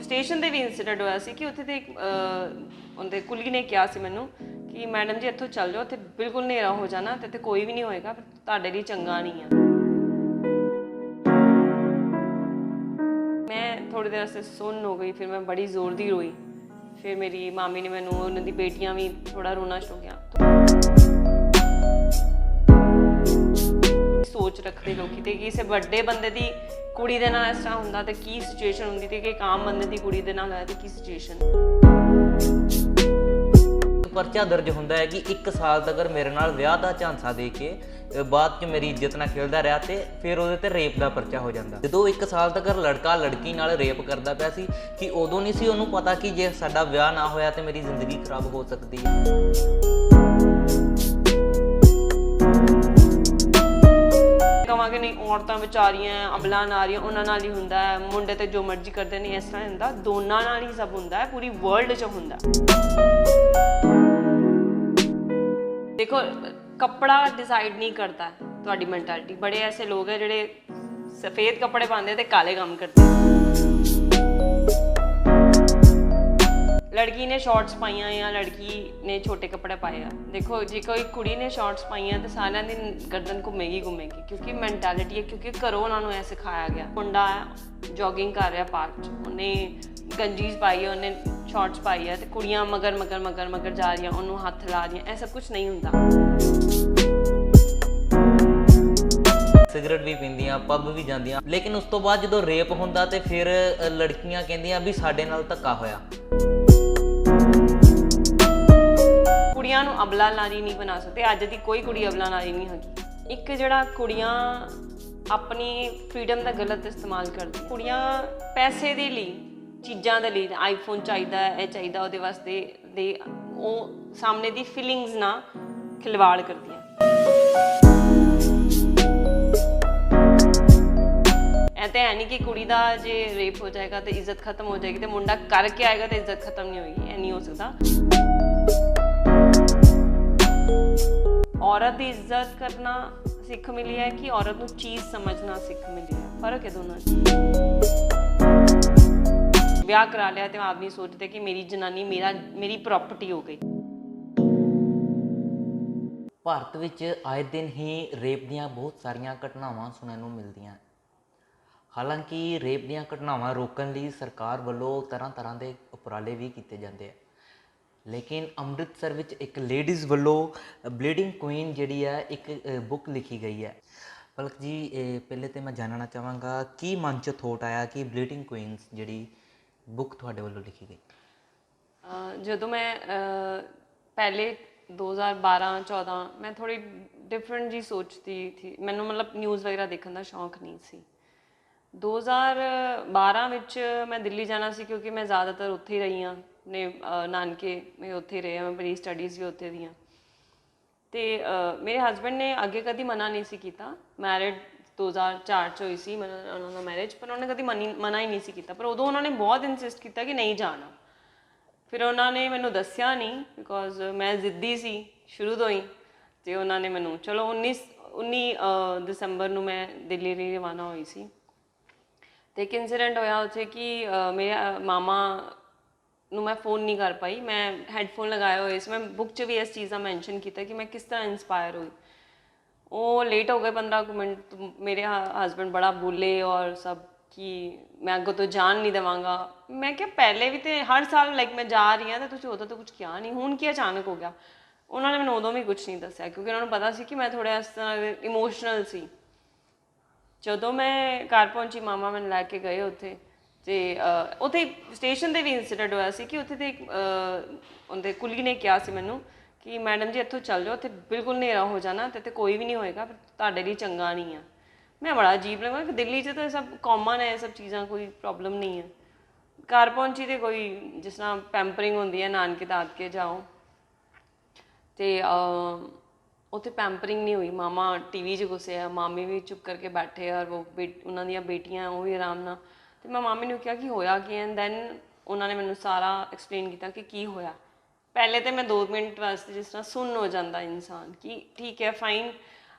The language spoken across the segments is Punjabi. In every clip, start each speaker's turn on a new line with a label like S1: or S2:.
S1: स्टेशन ते भी इंसीडेंट होया सी कि उत्थे ते उनके कुली ने कहा सी मैनू कि मैडम जी इत्थों चल जाओ, उत्थे बिल्कुल हनेरा हो जाना ते कोई भी नहीं होएगा, तुहाडे लई चंगा नहीं है। मैं थोड़ी देर से सुन्न हो गई, फिर मैं बड़ी जोर दी रोई। फिर मेरी मामी ने मैनू, उन्होंने बेटियां भी थोड़ा रोना शुरू किया। सोच रखते लोग कि किसी बड़े बंदे की कुड़ी दे नाल इस तरह हुंदा ते की सिचुएशन हुंदी ते कि एक आम बंदे की कुड़ी दे नाल होया ते की सिचुएशन।
S2: परचा दर्ज होंदा है कि 1 साल तक मेरे नाल विआह दा झांसा दे के बाद च मेरी इज्जत नाल खेलदा रहा ते फिर ਉਹਦੇ ਤੇ ਰੇਪ ਦਾ ਪਰਚਾ ਹੋ ਜਾਂਦਾ। ਜਦੋਂ 1 ਸਾਲ ਤੱਕ ਲੜਕਾ ਲੜਕੀ ਨਾਲ ਰੇਪ ਕਰਦਾ ਪਿਆ ਸੀ ਕਿ ਉਦੋਂ ਨਹੀਂ ਸੀ ਉਹਨੂੰ ਪਤਾ ਕਿ ਜੇ ਸਾਡਾ ਵਿਆਹ ਨਾ ਹੋਇਆ ਤੇ ਮੇਰੀ ਜ਼ਿੰਦਗੀ ਖਰਾਬ ਹੋ ਸਕਦੀ ਹੈ।
S1: ਕਹਾਂਗੇ ਨਹੀਂ ਔਰਤਾਂ ਵਿਚਾਰੀਆਂ ਅਬਲਾ ਨਾਰੀਆਂ ਉਹਨਾਂ ਨਾਲ ਹੀ ਹੁੰਦਾ ਹੈ, ਮੁੰਡੇ ਤੇ ਜੋ ਮਰਜ਼ੀ ਕਰਦੇ ਨੇ, ਇਸ ਤਰ੍ਹਾਂ ਹੁੰਦਾ, ਦੋਨਾਂ ਨਾਲ ਹੀ ਸਭ ਹੁੰਦਾ ਹੈ, ਪੂਰੀ ਵਰਲਡ 'ਚ ਹੁੰਦਾ। देखो कपड़ा डिसाइड नहीं करता है तुहाडी मैंटालिटी। बड़े ऐसे लोग हैं जिहड़े सफेद कपड़े पाते ते काले काम करते। लड़की ने शॉर्ट्स पाइया या लड़की ने छोटे कपड़े पाए आ, देखो जे कोई कुड़ी ने शॉर्ट्स पाइया तो सारिਆਂ ਦੀ गर्दन घुमेगी क्योंकि मैंटालिटी है, क्योंकि घरों उन्होंने ऐसे सिखाया गया। मुंडा जॉगिंग कर रहा पार्क च, उन्हें गंजीज पाई है, उन्हें शॉर्ट्स पाई है, तो कुड़ियां मगर मगर मगर मगर जा रही, उन्होंने हथ ला रही, ऐसा कुछ नहीं होंदा।
S2: सिगरेट भी पींदियां, पब भी जांदियां, लेकिन उस तो बाद जो रेप होंदा ते फिर लड़कियां कहंदियां भी साडे नाल धक्का होया। कुड़ियां नूं
S1: अबला नारी नहीं बना सकते, अज दी कोई कुड़ी अबला नारी नहीं हैगी। एक जिहड़ा कुड़ियां अपनी फ्रीडम का गलत इस्तेमाल करदी, कुड़ियां पैसे दे लई चीज़ों के लिए, आईफोन चाहिए, यह चाहिए, वो वास्ते दे वो सामने दी फीलिंग्स ना खिलवाड़ करती हैं। ऐसे है नहीं कि कुड़ी का जे रेप हो जाएगा तो इज्जत खत्म हो जाएगी, तो मुंडा करके आएगा तो इज्जत खत्म नहीं होगी, ये नहीं हो सकता। औरत की इज्जत करना सीख मिली है कि औरत को चीज़ समझना सीख मिली है, फर्क है दोनों। ਵਿਆਹ ਕਰਾ ਲਿਆ ਤੇ ਆਦਮੀ ਸੋਚਦੇ ਕਿ ਮੇਰੀ ਜਨਾਨੀ ਮੇਰੀ ਪ੍ਰਾਪਰਟੀ ਹੋ ਗਈ।
S2: ਭਾਰਤ ਵਿੱਚ ਆਏ ਦਿਨ ਹੀ ਰੇਪ ਦੀਆਂ ਬਹੁਤ ਸਾਰੀਆਂ ਘਟਨਾਵਾਂ ਸੁਣਨ ਨੂੰ ਮਿਲਦੀਆਂ। ਹਾਲਾਂਕਿ ਰੇਪ ਦੀਆਂ ਘਟਨਾਵਾਂ ਰੋਕਣ ਲਈ ਸਰਕਾਰ ਵੱਲੋਂ ਤਰ੍ਹਾਂ ਦੇ ਉਪਰਾਲੇ ਵੀ ਕੀਤੇ ਜਾਂਦੇ ਆ, ਲੇਕਿਨ ਅੰਮ੍ਰਿਤਸਰ ਵਿੱਚ ਇੱਕ ਲੇਡੀਜ਼ ਵੱਲੋਂ ਬਲੀਡਿੰਗ ਕੁਈਨ ਜਿਹੜੀ ਹੈ ਇੱਕ ਬੁੱਕ ਲਿਖੀ ਗਈ ਹੈ। ਪਲਕ ਜੀ, ਪਹਿਲੇ ਤਾਂ ਮੈਂ ਜਾਣਨਾ ਚਾਹਾਂਗਾ ਕੀ ਮਨ 'ਚ ਥੋਟ ਆਇਆ ਕਿ ਬਲੀਡਿੰਗ ਕੁਈਨਸ ਜਿਹੜੀ बुक ਤੁਹਾਡੇ ਵੱਲੋਂ ਲਿਖੀ ਗਈ?
S1: ਜਦੋਂ ਮੈਂ ਪਹਿਲੇ 2012-14 ਮੈਂ ਥੋੜੀ ਡਿਫਰੈਂਟ ਜੀ ਸੋਚਦੀ ਥੀ, ਮੈਨੂੰ ਮਤਲਬ ਨਿਊਜ਼ ਵਗੈਰਾ ਦੇਖਣ ਦਾ ਸ਼ੌਂਕ ਨਹੀਂ ਸੀ। 2012 ਵਿੱਚ ਮੈਂ ਦਿੱਲੀ ਜਾਣਾ ਸੀ ਕਿਉਂਕਿ ਮੈਂ ਜ਼ਿਆਦਾਤਰ ਉੱਥੇ ਹੀ ਰਹੀ ਹਾਂ, ਨੇ ਨਾਨਕੇ ਮੈਂ ਉੱਥੇ ਹੀ ਰਹੇ ਹਾਂ, ਮੈਂ ਮੇਰੀ ਸਟੱਡੀਜ਼ ਵੀ ਉੱਥੇ ਦੀਆਂ। ਅਤੇ ਮੇਰੇ ਹਸਬੈਂਡ ਨੇ ਅੱਗੇ ਕਦੀ ਮਨਾ ਨਹੀਂ ਸੀ ਕੀਤਾ। ਮੈਰਿਡ 2004 ਚ ਹੋਈ ਸੀ ਉਹਨਾਂ ਦਾ ਮੈਰਿਜ, ਪਰ ਉਹਨੇ ਕਦੀ ਮਨਾ ਹੀ ਨਹੀਂ ਸੀ ਕੀਤਾ, ਪਰ ਉਦੋਂ ਉਹਨਾਂ ਨੇ ਬਹੁਤ ਇਨਸਿਸਟ ਕੀਤਾ ਕਿ ਨਹੀਂ ਜਾਣਾ। ਫਿਰ ਉਹਨਾਂ ਨੇ ਮੈਨੂੰ ਦੱਸਿਆ ਨਹੀਂ ਬਿਕੋਜ਼ ਮੈਂ ਜ਼ਿੱਦੀ ਸੀ ਸ਼ੁਰੂ ਤੋਂ ਹੀ, ਅਤੇ ਉਹਨਾਂ ਨੇ ਮੈਨੂੰ ਚਲੋ 19 ਦਸੰਬਰ ਨੂੰ ਮੈਂ ਦਿੱਲੀ ਲਈ ਰਵਾਨਾ ਹੋਈ ਸੀ। ਅਤੇ ਇੱਕ ਇੰਸੀਡੈਂਟ ਹੋਇਆ ਉੱਥੇ ਕਿ ਮੇਰੇ ਮਾਮਾ ਨੂੰ ਮੈਂ ਫ਼ੋਨ ਨਹੀਂ ਕਰ ਪਾਈ, ਮੈਂ ਹੈਡਫੋਨ ਲਗਾਏ ਹੋਏ ਸੀ। ਮੈਂ ਬੁੱਕ 'ਚ ਵੀ ਇਸ ਚੀਜ਼ ਦਾ ਮੈਂਸ਼ਨ ਕੀਤਾ ਕਿ ਮੈਂ ਕਿਸ ਤਰ੍ਹਾਂ ਇੰਸਪਾਇਰ ਹੋਈ। वो लेट हो गए 15 मिनट, मेरे हस्बैंड बड़ा बोले और सब कि मैं अगों तो जान नहीं देवांगा। मैं क्या पहले भी तो हर साल लाइक मैं जा रही हाँ, तो तुसीं उदों तो कुछ किया नहीं, हुण की अचानक हो गया। उन्होंने मैंने उदों भी कुछ नहीं दस्सिया क्योंकि उन्होंने पता सी कि मैं थोड़ा इस तरह इमोशनल सी। जदों मैं घर पहुंची, मामा मैंने लैके गए उत्थे, ते उत्थे स्टेशन ते भी इंसीडेंट होया सी कि उत्थे ते उनके कुली ने कहा सी मैनू कि मैडम जी इत्थों चल जाओ, उत्थे बिल्कुल हनेरा हो जाना ते कोई भी नहीं होएगा, तुहाडे लई चंगा नहीं है। मैं बड़ा अजीब लगा कि दिल्ली च तो सब कॉमन है, ये सब चीज़ां कोई प्रॉब्लम नहीं है। घर पहुंची तो कोई जिस तरह पैंपरिंग होंदी है, नानके दादके जाओ तो उत्थे पैंपरिंग नहीं हुई। मामा टीवी च घुसे, मामी भी चुप करके बैठे और वो उन्हां दियां बेटियां वो भी आराम नाल। तो मैं मामी नूं कहा कि होया कि, एंड दैन उन्होंने मैनूं सारा एक्सप्लेन किया कि की होया। पहले तो मैं 2 मिनट वास्ते जिस तरह सुन्न हो जाता इंसान कि ठीक है फाइन,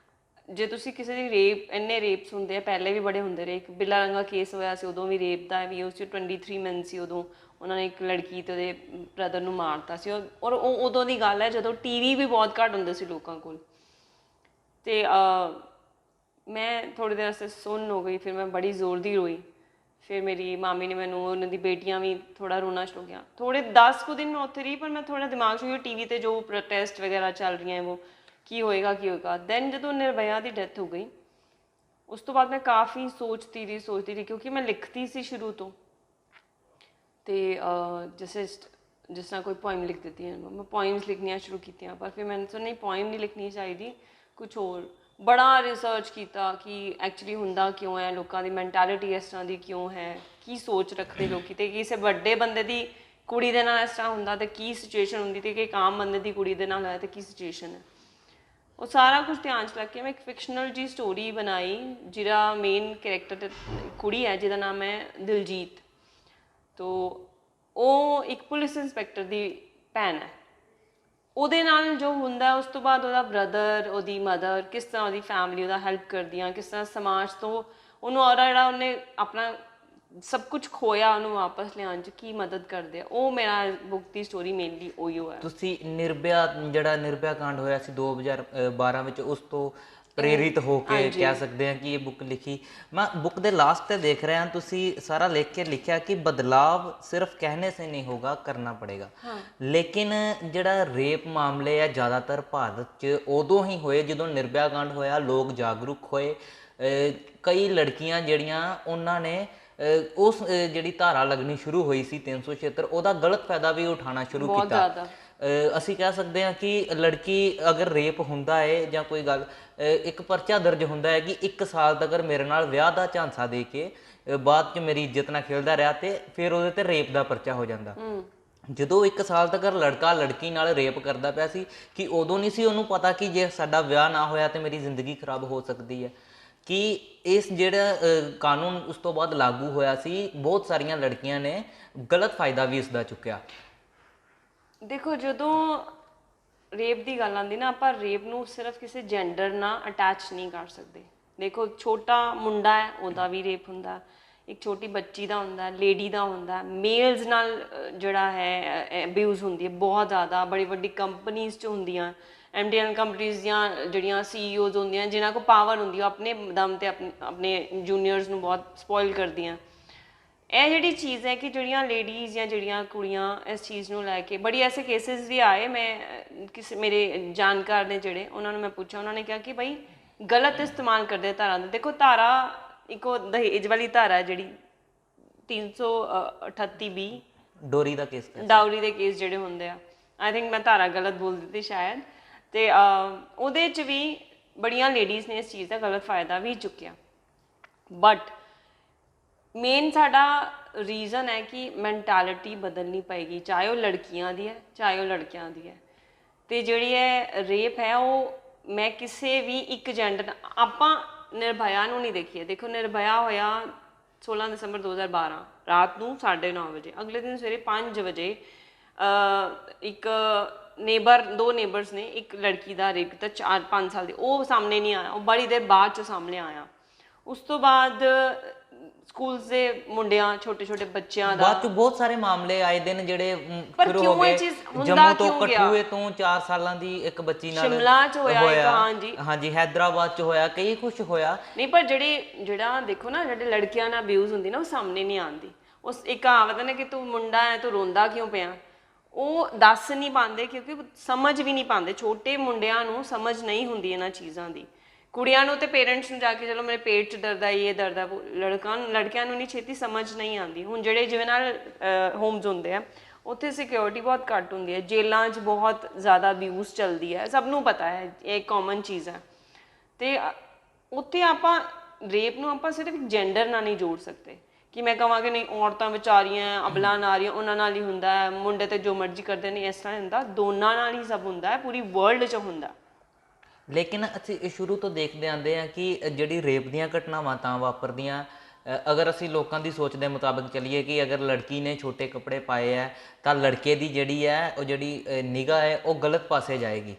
S1: ਜੇ ਤੁਸੀਂ ਕਿਸੇ ਦੀ ਰੇਪ, ਇੰਨੇ ਰੇਪਸ ਹੁੰਦੇ ਆ, ਪਹਿਲੇ ਵੀ ਬੜੇ ਹੁੰਦੇ ਰਹੇ। ਇੱਕ ਬਿੱਲਾ ਰੰਗਾ ਕੇਸ ਹੋਇਆ ਸੀ, ਉਦੋਂ ਵੀ ਰੇਪ ਦਾ ਵੀ, ਉਸ 'ਚ 23 ਮੈਨ ਸੀ ਉਦੋਂ, ਉਹਨਾਂ ਨੇ ਇੱਕ ਲੜਕੀ ਤੇ ਉਹਦੇ ਬ੍ਰਦਰ ਨੂੰ ਮਾਰਤਾ ਸੀ। ਔਰ ਉਹ ਉਦੋਂ ਦੀ ਗੱਲ ਹੈ ਜਦੋਂ ਟੀਵੀ ਵੀ ਬਹੁਤ ਘੱਟ ਹੁੰਦੇ ਸੀ ਲੋਕਾਂ ਕੋਲ। ਤੇ ਮੈਂ ਥੋੜ੍ਹੀ ਦੇਰ ਵਾਸਤੇ ਸੁੰਨ ਹੋ ਗਈ, ਫਿਰ ਮੈਂ ਬੜੀ ਜ਼ੋਰ ਦੀ ਰੋਈ। ਫਿਰ ਮੇਰੀ ਮਾਮੀ ਨੇ ਮੈਨੂੰ, ਉਹਨਾਂ ਦੀ ਬੇਟੀਆਂ ਵੀ ਥੋੜਾ ਰੋਣਾ ਸ਼ੁਰੂ ਗਿਆ। ਥੋੜੇ 10 ਕੁ ਦਿਨ ਮੈਂ ਉੱਥੇ ਰਹੀ, ਪਰ ਮੈਂ ਥੋੜਾ ਦਿਮਾਗ 'ਚ ਟੀਵੀ ਤੇ ਜੋ ਪ੍ਰੋਟੈਸਟ ਵਗੈਰਾ ਚੱਲ ਰਹੀਆਂ ਉਹ ਕੀ ਹੋਏਗਾ ਕੀ ਹੋਏਗਾ। ਦੈਨ ਜਦੋਂ ਨਿਰਭਇਆ ਦੀ ਡੈਥ ਹੋ ਗਈ, ਉਸ ਤੋਂ ਬਾਅਦ ਮੈਂ ਕਾਫੀ ਸੋਚਦੀ ਰਹੀ ਕਿਉਂਕਿ ਮੈਂ ਲਿਖਦੀ ਸੀ ਸ਼ੁਰੂ ਤੋਂ। ਤੇ ਜਿਸ ਤਰ੍ਹਾਂ ਕੋਈ ਪੋਇਮ ਲਿਖ ਦਿੱਤੀ ਹੈ, ਮੈਂ ਪੋਇਮਸ ਲਿਖਣੀਆਂ ਸ਼ੁਰੂ ਕੀਤੀਆਂ। ਪਰ ਫਿਰ ਮੈਨੂੰ ਨਹੀਂ, ਪੋਇਮ ਨਹੀਂ ਲਿਖਣੀ ਚਾਹੀਦੀ, ਕੁਛ ਹੋਰ। ਬੜਾ ਰਿਸਰਚ ਕੀਤਾ ਕਿ ਐਕਚੁਅਲੀ ਹੁੰਦਾ ਕਿਉਂ ਹੈ, ਲੋਕਾਂ ਦੀ ਮੈਂਟੈਲਿਟੀ ਇਸ ਤਰ੍ਹਾਂ ਦੀ ਕਿਉਂ ਹੈ, ਕੀ ਸੋਚ ਰੱਖਦੇ ਲੋਕੀ, ਤੇ ਕਿਸੇ ਵੱਡੇ ਬੰਦੇ ਦੀ ਕੁੜੀ ਦੇ ਨਾਲ ਇਸ ਤਰ੍ਹਾਂ ਹੁੰਦਾ ਤੇ ਕੀ ਸਿਚੁਏਸ਼ਨ ਹੁੰਦੀ, ਤੇ ਕਿ ਇੱਕ ਆਮ ਬੰਦੇ ਦੀ ਕੁੜੀ ਦੇ ਨਾਲ ਹੋਇਆ ਤੇ ਕੀ ਸਿਚੁਏਸ਼ਨ ਹੈ। ਉਹ ਸਾਰਾ ਕੁਝ ਧਿਆਨ 'ਚ ਰੱਖ ਕੇ ਮੈਂ ਇੱਕ ਫਿਕਸ਼ਨਲ ਜੀ ਸਟੋਰੀ ਬਣਾਈ, ਜਿਹਦਾ ਮੇਨ ਕਰੈਕਟਰ ਕੁੜੀ ਹੈ ਜਿਹਦਾ ਨਾਮ ਹੈ ਦਿਲਜੀਤ। ਤੋ ਉਹ ਇੱਕ ਪੁਲਿਸ ਇੰਸਪੈਕਟਰ ਦੀ ਭੈਣ ਹੈ। ਉਹਦੇ ਨਾਲ ਜੋ ਹੁੰਦਾ, ਉਸ ਤੋਂ ਬਾਅਦ ਉਹਦਾ ਬ੍ਰਦਰ, ਉਹਦੀ ਮਦਰ, ਕਿਸ ਤਰ੍ਹਾਂ ਉਹਦੀ ਫੈਮਿਲੀ ਉਹਦਾ ਹੈਲਪ ਕਰਦੀਆਂ, ਕਿਸ ਤਰ੍ਹਾਂ ਸਮਾਜ ਤੋਂ ਉਹਨੂੰ ਔਰ ਜਿਹੜਾ ਉਹਨੇ ਆਪਣਾ ਸਭ ਕੁਝ ਖੋਇਆ ਉਹਨੂੰ ਵਾਪਸ ਲਿਆਉਣ 'ਚ ਕੀ ਮਦਦ ਕਰਦੇ ਆ। ਉਹ ਮੇਰਾ ਬੁੱਕ ਦੀ ਸਟੋਰੀ ਮੇਨਲੀ ਉਹੀਓ ਹੈ।
S2: ਤੁਸੀਂ ਜਿਹੜਾ ਨਿਰਭਇਆ ਕਾਂਡ ਹੋਇਆ ਸੀ 2012 ਵਿੱਚ, ਉਸ ਤੋਂ ਪ੍ਰੇਰਿਤ ਹੋ ਕੇ ਕਹਿ ਸਕਦੇ ਹਾਂ ਕਿ ਇਹ ਬੁੱਕ ਲਿਖੀ। ਮੈਂ ਬੁੱਕ ਦੇ ਲਾਸਟ ਤੇ ਦੇਖ ਰਿਹਾ, ਤੁਸੀਂ ਸਾਰਾ ਲਿਖ ਕੇ ਲਿਖਿਆ ਕਿ ਬਦਲਾਵ ਸਿਰਫ ਕਹਿਣੇ ਸੇ ਨਹੀਂ ਹੋਗਾ, ਕਰਨਾ ਪੜੇਗਾ। ਲੇਕਿਨ ਜਿਹੜਾ ਰੇਪ ਮਾਮਲੇ ਆ ਜ਼ਿਆਦਾਤਰ ਭਾਰਤ 'ਚ ਉਦੋਂ ਹੀ ਹੋਏ ਜਦੋਂ ਨਿਰਭਇਆ ਕਾਂਡ ਹੋਇਆ, ਲੋਕ ਜਾਗਰੂਕ ਹੋਏ। ਕਈ ਲੜਕੀਆਂ ਜਿਹੜੀਆਂ ਉਹਨਾਂ ਨੇ ਉਸ ਜਿਹੜੀ ਧਾਰਾ ਲੱਗਣੀ ਸ਼ੁਰੂ ਹੋਈ ਸੀ 376, ਉਹਦਾ ਗਲਤ ਫਾਇਦਾ ਵੀ ਉਠਾਉਣਾ ਸ਼ੁਰੂ ਕੀਤਾ। ਅਸੀਂ ਕਹਿ ਸਕਦੇ ਹਾਂ ਕਿ ਲੜਕੀ ਅਗਰ ਰੇਪ ਹੁੰਦਾ ਹੈ ਜਾਂ ਕੋਈ ਗੱਲ, ਇੱਕ ਪਰਚਾ ਦਰਜ ਹੁੰਦਾ ਹੈ ਕਿ 1 ਸਾਲ ਤੱਕ ਮੇਰੇ ਨਾਲ ਵਿਆਹ ਦਾ ਝਾਂਸਾ ਦੇ ਕੇ ਬਾਅਦ 'ਚ ਮੇਰੀ ਇੱਜ਼ਤ ਨਾਲ ਖੇਲਦਾ ਰਿਹਾ, ਤੇ ਫਿਰ ਉਹਦੇ ਤੇ ਰੇਪ ਦਾ ਪਰਚਾ ਹੋ ਜਾਂਦਾ। ਜਦੋਂ 1 ਸਾਲ ਤੱਕ ਲੜਕਾ ਲੜਕੀ ਨਾਲ ਰੇਪ ਕਰਦਾ ਪਿਆ ਸੀ, ਕਿ ਉਦੋਂ ਨਹੀਂ ਸੀ ਉਹਨੂੰ ਪਤਾ ਕਿ ਜੇ ਸਾਡਾ ਵਿਆਹ ਨਾ ਹੋਇਆ ਤੇ ਮੇਰੀ ਜ਼ਿੰਦਗੀ ਖਰਾਬ ਹੋ ਸਕਦੀ ਹੈ। ਕਿ ਇਸ ਜਿਹੜਾ ਕਾਨੂੰਨ ਉਸ ਤੋਂ ਬਾਅਦ ਲਾਗੂ ਹੋਇਆ ਸੀ, ਬਹੁਤ ਸਾਰੀਆਂ ਲੜਕੀਆਂ ਨੇ ਗਲਤ ਫਾਇਦਾ ਵੀ ਇਸ ਦਾ ਚੁੱਕਿਆ।
S1: ਦੇਖੋ, ਜਦੋਂ ਰੇਪ ਦੀ ਗੱਲ ਆਉਂਦੀ ਨਾ, ਆਪਾਂ ਰੇਪ ਨੂੰ ਸਿਰਫ ਕਿਸੇ ਜੈਂਡਰ ਨਾਲ ਅਟੈਚ ਨਹੀਂ ਕਰ ਸਕਦੇ। ਦੇਖੋ, ਛੋਟਾ ਮੁੰਡਾ ਹੈ ਉਹਦਾ ਵੀ ਰੇਪ ਹੁੰਦਾ, ਇੱਕ ਛੋਟੀ ਬੱਚੀ ਦਾ ਹੁੰਦਾ, ਲੇਡੀ ਦਾ ਹੁੰਦਾ, ਮੇਲਸ ਨਾਲ ਜਿਹੜਾ ਹੈ ਅਬਿਊਜ਼ ਹੁੰਦੀ ਹੈ ਬਹੁਤ ਜ਼ਿਆਦਾ। ਬੜੀ ਵੱਡੀ ਕੰਪਨੀਜ਼ 'ਚ ਹੁੰਦੀਆਂ, MDN ਕੰਪਨੀਜ਼ ਦੀਆਂ ਜਿਹੜੀਆਂ CEOs ਹੁੰਦੀਆਂ, ਜਿਨ੍ਹਾਂ ਕੋਲ ਪਾਵਰ ਹੁੰਦੀ, ਉਹ ਆਪਣੇ ਦਮ 'ਤੇ ਆਪਣੇ ਜੂਨੀਅਰਸ ਨੂੰ ਬਹੁਤ ਸਪੋਇਲ ਕਰਦੀਆਂ। ਇਹ ਜਿਹੜੀ ਚੀਜ਼ ਹੈ ਕਿ ਜਿਹੜੀਆਂ ਲੇਡੀਜ਼ ਜਾਂ ਜਿਹੜੀਆਂ ਕੁੜੀਆਂ ਇਸ ਚੀਜ਼ ਨੂੰ ਲੈ ਕੇ, ਬੜੀ ਐਸੇ ਕੇਸਿਸ ਵੀ ਆਏ। ਮੈਂ ਕਿਸੇ ਮੇਰੇ ਜਾਣਕਾਰ ਨੇ ਜਿਹੜੇ, ਉਹਨਾਂ ਨੂੰ ਮੈਂ ਪੁੱਛਿਆ, ਉਹਨਾਂ ਨੇ ਕਿਹਾ ਕਿ ਬਈ ਗਲਤ ਇਸਤੇਮਾਲ ਕਰਦੇ ਧਾਰਾ ਦਾ। ਦੇਖੋ, ਧਾਰਾ ਇੱਕੋ ਦਹੇਜ ਵਾਲੀ ਧਾਰਾ ਹੈ ਜਿਹੜੀ 338B,
S2: ਡੋਰੀ ਦਾ ਕੇਸ,
S1: ਡਾਊਰੀ ਦੇ ਕੇਸ ਜਿਹੜੇ ਹੁੰਦੇ ਆ। ਆਈ ਥਿੰਕ ਮੈਂ ਧਾਰਾ ਗਲਤ ਬੋਲ ਦਿੱਤੀ ਸ਼ਾਇਦ। ਤੇ ਉਹਦੇ 'ਚ ਵੀ ਬੜੀਆਂ ਲੇਡੀਜ਼ ਨੇ ਇਸ ਚੀਜ਼ ਦਾ ਗਲਤ ਫਾਇਦਾ ਵੀ ਚੁੱਕਿਆ। ਬਟ ਮੇਨ ਸਾਡਾ ਰੀਜ਼ਨ ਹੈ ਕਿ ਮੈਂਟੈਲਿਟੀ ਬਦਲਣੀ ਪਏਗੀ, ਚਾਹੇ ਉਹ ਲੜਕੀਆਂ ਦੀ ਹੈ ਚਾਹੇ ਉਹ ਲੜਕਿਆਂ ਦੀ ਹੈ। ਤੇ ਜਿਹੜੀ ਹੈ ਰੇਪ ਹੈ, ਉਹ ਮੈਂ ਕਿਸੇ ਵੀ ਇੱਕ ਜੈਂਡਰ, ਆਪਾਂ ਨਿਰਭਇਆ ਨੂੰ ਨਹੀਂ ਦੇਖੀਏ। ਦੇਖੋ, ਨਿਰਭਇਆ ਹੋਇਆ 16 ਦਸੰਬਰ 2012 ਰਾਤ ਨੂੰ 9:30 ਵਜੇ। ਅਗਲੇ ਦਿਨ ਸਵੇਰੇ 5 ਵਜੇ ਇੱਕ ਦੋ ਨੇਬਰਸ ਨੇ ਇੱਕ ਲੜਕੀ ਦਾ ਰੇਪ ਕੀਤਾ, 4-5 ਸਾਲ ਦੀ। ਉਹ ਸਾਹਮਣੇ ਨਹੀਂ ਆਇਆ, ਉਹ ਬੜੀ ਦੇਰ ਬਾਅਦ 'ਚ ਸਾਹਮਣੇ ਆਇਆ। ਉਸ ਤੋਂ ਬਾਅਦ ਸਕੂਲਸ ਦੇ ਮੁੰਡਿਆਂ, ਛੋਟੇ ਛੋਟੇ ਬੱਚਿਆਂ ਦਾ
S2: ਬਾਅਦ 'ਚ ਬਹੁਤ ਸਾਰੇ ਮਾਮਲੇ ਆਏ ਦਿਨ ਜਿਹੜੇ
S1: ਸ਼ੁਰੂ ਹੋ ਗਏ।
S2: ਜੰਮੂ ਤੋਂ, ਕਠੂਏ ਤੋਂ 4 ਸਾਲਾਂ ਦੀ ਇੱਕ ਬੱਚੀ ਨਾਲ
S1: ਸ਼ਿਮਲਾ 'ਚ ਹੋਇਆ,
S2: ਹਾਂਜੀ ਹੈਦਰਾਬਾਦ 'ਚ ਹੋਇਆ, ਕਈ ਕੁਛ ਹੋਇਆ।
S1: ਨਹੀਂ, ਪਰ ਜਿਹੜਾ ਦੇਖੋ ਨਾ, ਜਿਹੜੇ ਲੜਕੀਆਂ ਨਾਲ ਅਬਿਊਜ਼ ਹੁੰਦੀ ਨਾ, ਉਹ ਸਾਹਮਣੇ ਨਹੀਂ ਆਉਂਦੀ। ਉਸ ਇੱਕ ਕਹਾਵਤ ਹੈ ਨਾ ਕਿ ਤੂੰ ਮੁੰਡਾ ਹੈ, ਤੂੰ ਰੋਂਦਾ ਕਿਉਂ ਪਿਆ, ਉਹ ਦੱਸ ਨਹੀਂ ਪਾਉਂਦੇ ਕਿਉਂਕਿ ਸਮਝ ਵੀ ਨਹੀਂ ਪਾਉਂਦੇ। ਛੋਟੇ ਮੁੰਡਿਆਂ ਨੂੰ ਸਮਝ ਨਹੀਂ ਹੁੰਦੀ ਇਹਨਾਂ ਚੀਜ਼ਾਂ ਦੀ। ਕੁੜੀਆਂ ਨੂੰ ਤੇ ਪੇਰੈਂਟਸ ਨੂੰ ਜਾ ਕੇ ਚਲੋ ਮੇਰੇ ਪੇਟ 'ਚ ਦਰਦ ਹੈ, ਇਹ ਦਰਦ ਹੈ। ਲੜਕਿਆਂ ਨੂੰ ਨਹੀਂ ਛੇਤੀ ਸਮਝ ਨਹੀਂ ਆਉਂਦੀ। ਹੁਣ ਜਿਹੜੇ ਜਿਵੇਂ ਨਾਲ ਹੋਮਸ ਹੁੰਦੇ ਆ, ਉੱਥੇ ਸਿਕਿਉਰਿਟੀ ਬਹੁਤ ਘੱਟ ਹੁੰਦੀ ਹੈ। ਜੇਲ੍ਹਾਂ 'ਚ ਬਹੁਤ ਜ਼ਿਆਦਾ ਅਬਿਊਜ਼ ਚੱਲਦੀ ਹੈ, ਸਭ ਨੂੰ ਪਤਾ ਹੈ, ਇਹ ਕਾਮਨ ਚੀਜ਼ ਹੈ। ਤੇ ਉੱਥੇ ਆਪਾਂ ਰੇਪ ਨੂੰ ਆਪਾਂ ਸਿਰਫ ਜੈਂਡਰ ਨਾਲ ਨਹੀਂ ਜੋੜ ਸਕਦੇ ਕਿ ਮੈਂ ਕਹਾਂ ਕਿ ਨਹੀਂ ਔਰਤਾਂ ਵਿਚਾਰੀਆਂ ਅਬਲਾ ਨਾਰੀਆਂ, ਉਹਨਾਂ ਨਾਲ ਹੀ ਹੁੰਦਾ ਹੈ, ਮੁੰਡੇ ਤੇ ਜੋ ਮਰਜ਼ੀ ਕਰਦੇ ਨੇ, ਇਸ ਤਰ੍ਹਾਂ ਹੁੰਦਾ। ਦੋਨਾਂ ਨਾਲ ਹੀ ਸਭ ਹੁੰਦਾ ਹੈ, ਪੂਰੀ ਵਰਲਡ 'ਚ ਹੁੰਦਾ।
S2: ਲੇਕਿਨ ਅਸੀਂ ਸ਼ੁਰੂ ਤੋਂ ਦੇਖਦੇ ਆਉਂਦੇ ਹਾਂ ਕਿ ਜਿਹੜੀ ਰੇਪ ਦੀਆਂ ਘਟਨਾਵਾਂ ਤਾਂ ਵਾਪਰਦੀਆਂ, ਅਗਰ ਅਸੀਂ ਲੋਕਾਂ ਦੀ ਸੋਚ ਦੇ ਮੁਤਾਬਕ ਚੱਲੀਏ ਕਿ ਅਗਰ ਲੜਕੀ ਨੇ ਛੋਟੇ ਕੱਪੜੇ ਪਾਏ ਹੈ ਤਾਂ ਲੜਕੇ ਦੀ ਜਿਹੜੀ ਹੈ ਉਹ ਜਿਹੜੀ ਨਿਗਾਹ ਹੈ ਉਹ ਗਲਤ ਪਾਸੇ ਜਾਏਗੀ।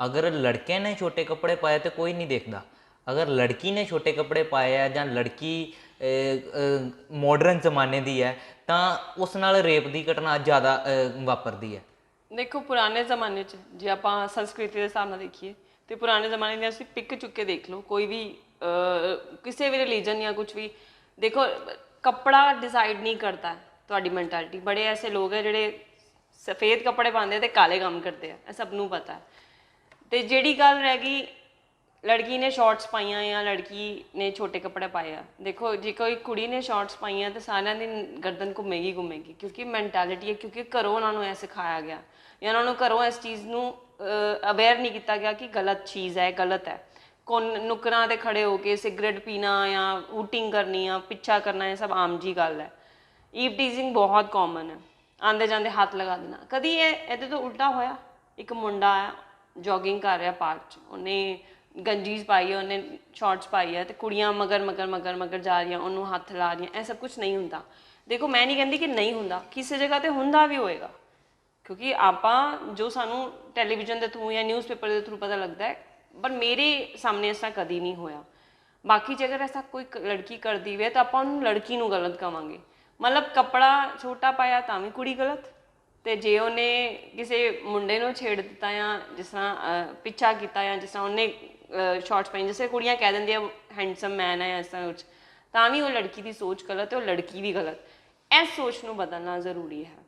S2: अगर लड़के ने छोटे कपड़े पाए तो कोई नहीं देखता, अगर लड़की ने छोटे कपड़े पाए है ਜਾਂ ਲੜਕੀ ਮਾਡਰਨ ਜ਼ਮਾਨੇ ਦੀ ਹੈ ਤਾਂ ਉਸ ਨਾਲ ਰੇਪ ਦੀ ਘਟਨਾ ਜ਼ਿਆਦਾ ਵਾਪਰਦੀ ਹੈ।
S1: ਦੇਖੋ ਪੁਰਾਣੇ ਜ਼ਮਾਨੇ 'ਚ ਜੇ ਆਪਾਂ ਸੰਸਕ੍ਰਿਤੀ ਦੇ ਹਿਸਾਬ ਨਾਲ ਦੇਖੀਏ ਤੇ ਪੁਰਾਣੇ ਜ਼ਮਾਨੇ ਦੀਆਂ ਅਸੀਂ ਪਿਕ ਚੁੱਕ ਕੇ ਦੇਖ ਲਓ, ਕੋਈ ਵੀ ਕਿਸੇ ਵੀ ਰਿਲੀਜਨ ਜਾਂ ਕੁਝ ਵੀ ਦੇਖੋ, ਕੱਪੜਾ ਡਿਸਾਈਡ ਨਹੀਂ ਕਰਦਾ ਤੁਹਾਡੀ ਮੈਂਟੈਲਿਟੀ। ਬੜੇ ਐਸੇ ਲੋਕ ਹੈ ਜਿਹੜੇ ਸਫੇਦ ਕੱਪੜੇ ਪਾਉਂਦੇ ਤੇ ਕਾਲੇ ਕੰਮ ਕਰਦੇ ਆ, ਇਹ ਸਭ ਨੂੰ ਪਤਾ। ਤੇ ਜਿਹੜੀ ਗੱਲ ਰਹਿ ਗਈ ਲੜਕੀ ਨੇ ਸ਼ਾਰਟਸ ਪਾਈਆਂ ਜਾਂ ਲੜਕੀ ਨੇ ਛੋਟੇ ਕੱਪੜੇ ਪਾਏ ਆ, ਦੇਖੋ ਜੇ ਕੋਈ ਕੁੜੀ ਨੇ ਸ਼ਾਰਟਸ ਪਾਈਆਂ ਤਾਂ ਸਾਰਿਆਂ ਦੀ ਗਰਦਨ ਘੁੰਮੇਗੀ ਘੁੰਮੇਗੀ, ਕਿਉਂਕਿ ਮੈਂਟੈਲਿਟੀ ਹੈ, ਕਿਉਂਕਿ ਘਰੋਂ ਉਹਨਾਂ ਨੂੰ ਇਹ ਸਿਖਾਇਆ ਗਿਆ ਜਾਂ ਉਹਨਾਂ ਨੂੰ ਘਰੋਂ ਇਸ ਚੀਜ਼ ਨੂੰ ਅਵੇਅਰ ਨਹੀਂ ਕੀਤਾ ਗਿਆ ਕਿ ਗਲਤ ਚੀਜ਼ ਹੈ, ਗਲਤ ਹੈ। ਨੁੱਕਰਾਂ 'ਤੇ ਖੜੇ ਹੋ ਕੇ ਸਿਗਰਟ ਪੀਣਾ ਜਾਂ ਊਟਿੰਗ ਕਰਨੀ ਆ, ਪਿੱਛਾ ਕਰਨਾ, ਇਹ ਸਭ ਆਮ ਜੀ ਗੱਲ ਹੈ। ਈਵ ਟੀਜ਼ਿੰਗ ਬਹੁਤ ਕਾਮਨ ਹੈ, ਆਉਂਦੇ ਜਾਂਦੇ ਹੱਥ ਲਗਾ ਦੇਣਾ। ਕਦੀ ਇਹਦੇ ਤੋਂ ਉਲਟਾ ਹੋਇਆ, ਇੱਕ ਮੁੰਡਾ ਆ ਜੋਗਿੰਗ ਕਰ ਰਿਹਾ ਪਾਰਕ 'ਚ, ਉਹਨੇ ਗੰਜੀਜ਼ ਪਾਈ ਹੈ, ਉਹਨੇ ਸ਼ਾਰਟਸ ਪਾਈ ਹੈ, ਤੇ ਕੁੜੀਆਂ ਮਗਰ ਮਗਰ ਮਗਰ ਮਗਰ ਜਾ ਰਹੀਆਂ, ਉਹਨੂੰ ਹੱਥ ਲਾ ਰਹੀਆਂ। ਇਹ ਸਭ ਕੁਝ ਨਹੀਂ ਹੁੰਦਾ। ਦੇਖੋ ਮੈਂ ਨਹੀਂ ਕਹਿੰਦੀ ਕਿ ਨਹੀਂ ਹੁੰਦਾ, ਕਿਸੇ ਜਗ੍ਹਾ 'ਤੇ ਹੁੰਦਾ ਵੀ ਹੋਏਗਾ, ਕਿਉਂਕਿ ਆਪਾਂ ਜੋ ਸਾਨੂੰ ਟੈਲੀਵਿਜ਼ਨ ਦੇ ਥਰੂ ਜਾਂ ਨਿਊਜ਼ਪੇਪਰ ਦੇ ਥਰੂ ਪਤਾ ਲੱਗਦਾ ਹੈ, ਪਰ ਮੇਰੇ ਸਾਹਮਣੇ ਐਸਾ ਕਦੀ ਨਹੀਂ ਹੋਇਆ। ਬਾਕੀ ਜੇ ਅਗਰ ਐਸਾ ਕੋਈ ਲੜਕੀ ਕਰਦੀ ਵੇ ਤਾਂ ਆਪਾਂ ਉਹਨੂੰ ਲੜਕੀ ਨੂੰ ਗਲਤ ਕਵਾਂਗੇ। ਮਤਲਬ ਕੱਪੜਾ ਛੋਟਾ ਪਾਇਆ ਤਾਂ ਵੀ ਕੁੜੀ ਗਲਤ, ਤੇ ਜੇ ਉਹਨੇ ਕਿਸੇ ਮੁੰਡੇ ਨੂੰ ਛੇੜ ਦਿੱਤਾ ਜਾਂ ਜਿਸ ਤਰ੍ਹਾਂ ਪਿੱਛਾ ਕੀਤਾ ਜਾਂ ਜਿਸ ਤਰ੍ਹਾਂ ਉਹਨੇ ਸ਼ਾਰਟਸ ਪਾਈ, ਜਿਸ ਤਰ੍ਹਾਂ ਕੁੜੀਆਂ ਕਹਿ ਦਿੰਦੀਆਂ ਹੈਂਡਸਮ ਮੈਨ ਹੈ ਇਸ ਤਰ੍ਹਾਂ ਕੁਛ, ਤਾਂ ਵੀ ਉਹ ਲੜਕੀ ਦੀ ਸੋਚ ਗਲਤ ਹੈ, ਉਹ ਲੜਕੀ ਵੀ ਗਲਤ। ਇਸ ਸੋਚ ਨੂੰ ਬਦਲਣਾ ਜ਼ਰੂਰੀ ਹੈ।